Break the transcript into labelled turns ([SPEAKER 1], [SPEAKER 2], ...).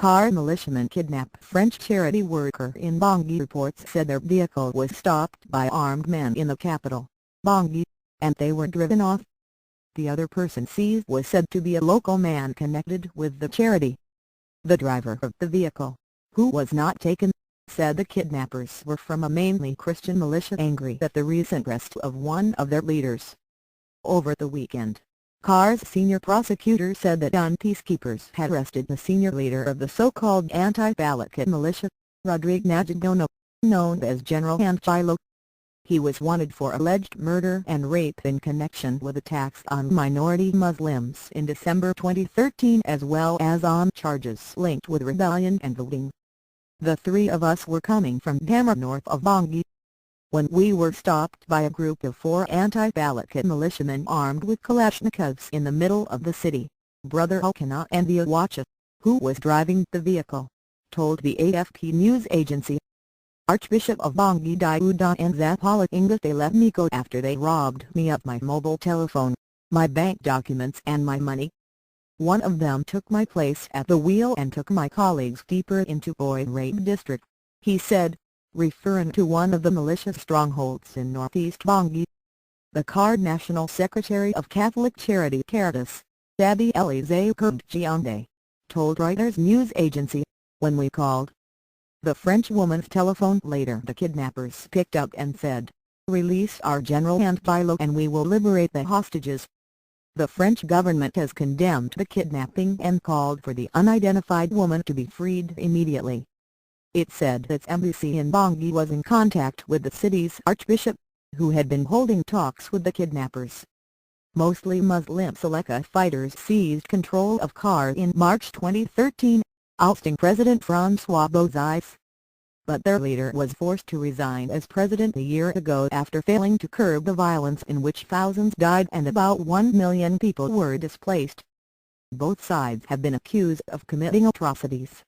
[SPEAKER 1] Car militiamen kidnap French charity worker in Bangui. Reports said their vehicle was stopped by armed men in the capital, Bangui, and they were driven off. The other person seized was said to be a local man connected with the charity. The driver of the vehicle, who was not taken, said the kidnappers were from a mainly Christian militia angry at the recent arrest of one of their leaders. Over the weekend, CAR's senior prosecutor said that peacekeepers had arrested the senior leader of the so-called anti-balaka militia, Rodrigue Nagibona, known as General Andjilo. He was wanted for alleged murder and rape in connection with attacks on minority Muslims in December 2013, as well as on charges linked with rebellion and looting. The three of us were coming from Damara north of Bangui, when we were stopped by a group of 4 anti-balaka militiamen armed with Kalashnikovs in the middle of the city, Brother Elkana Ndawatcha, who was driving the vehicle, told the AFP news agency. Archbishop of Bangui Diuda and Zapala Inga, they let me go after they robbed me of my mobile telephone, my bank documents and my money. One of them took my place at the wheel and took my colleagues deeper into Rape district, he said, referring to one of the militia strongholds in northeast Bangui. The CAR National Secretary of Catholic Charity Caritas, Abby Elize Kurgionde, told Reuters news agency, when we called the French woman's telephone later, the kidnappers picked up and said, "Release our General Andjilo and we will liberate the hostages." The French government has condemned the kidnapping and called for the unidentified woman to be freed immediately. It said its embassy in Bangui was in contact with the city's archbishop, who had been holding talks with the kidnappers. Mostly Muslim Seleka fighters seized control of CAR in March 2013, ousting President François Bozize. But their leader was forced to resign as president a year ago after failing to curb the violence in which thousands died and about 1 million people were displaced. Both sides have been accused of committing atrocities.